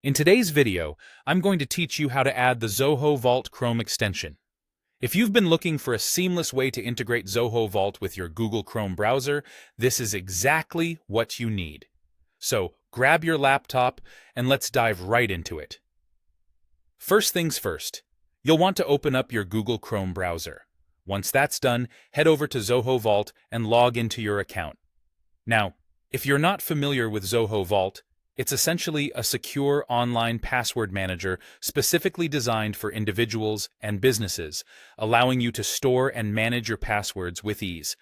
In today's video, I'm going to teach you how to add the Zoho Vault Chrome extension. If you've been looking for a seamless way to integrate Zoho Vault with your Google Chrome browser, this is exactly what you need. So grab your laptop and let's dive right into it. First things first, you'll want to open up your Google Chrome browser. Once that's done, head over to Zoho Vault and log into your account. Now, if you're not familiar with Zoho Vault, it's essentially a secure online password manager specifically designed for individuals and businesses, allowing you to store and manage your passwords with ease.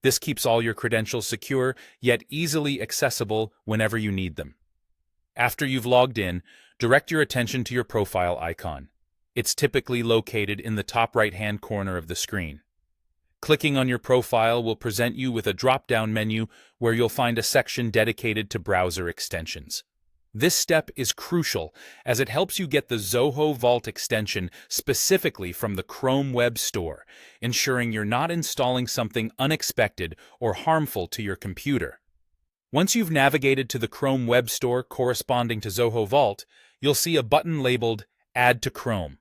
This keeps all your credentials secure, yet easily accessible whenever you need them. After you've logged in, direct your attention to your profile icon. It's typically located in the top right-hand corner of the screen. Clicking on your profile will present you with a drop-down menu where you'll find a section dedicated to browser extensions. This step is crucial as it helps you get the Zoho Vault extension specifically from the Chrome Web Store, ensuring you're not installing something unexpected or harmful to your computer. Once you've navigated to the Chrome Web Store corresponding to Zoho Vault, you'll see a button labeled Add to Chrome.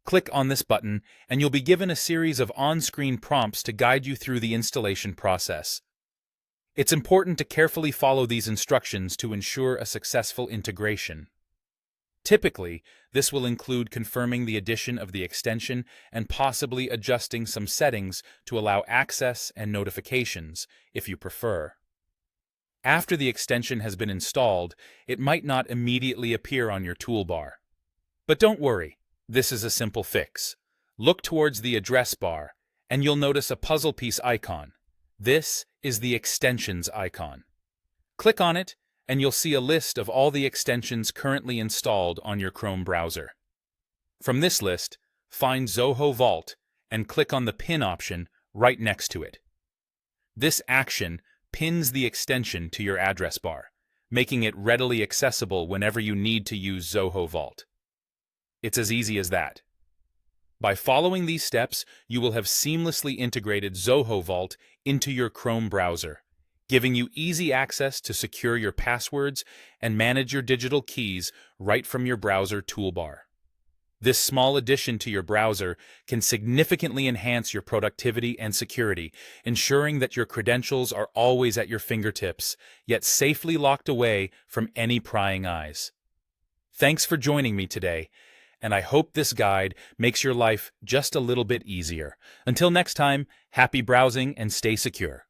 Click on this button, and you'll be given a series of on-screen prompts to guide you through the installation process. It's important to carefully follow these instructions to ensure a successful integration. Typically, this will include confirming the addition of the extension and possibly adjusting some settings to allow access and notifications, if you prefer. After the extension has been installed, it might not immediately appear on your toolbar. But don't worry. This is a simple fix. Look towards the address bar, and you'll notice a puzzle piece icon. This is the extensions icon. Click on it, and you'll see a list of all the extensions currently installed on your Chrome browser. From this list, find Zoho Vault and click on the pin option right next to it. This action pins the extension to your address bar, making it readily accessible whenever you need to use Zoho Vault. It's as easy as that. By following these steps, you will have seamlessly integrated Zoho Vault into your Chrome browser, giving you easy access to secure your passwords and manage your digital keys right from your browser toolbar. This small addition to your browser can significantly enhance your productivity and security, ensuring that your credentials are always at your fingertips, yet safely locked away from any prying eyes. Thanks for joining me today, and I hope this guide makes your life just a little bit easier. Until next time, happy browsing and stay secure.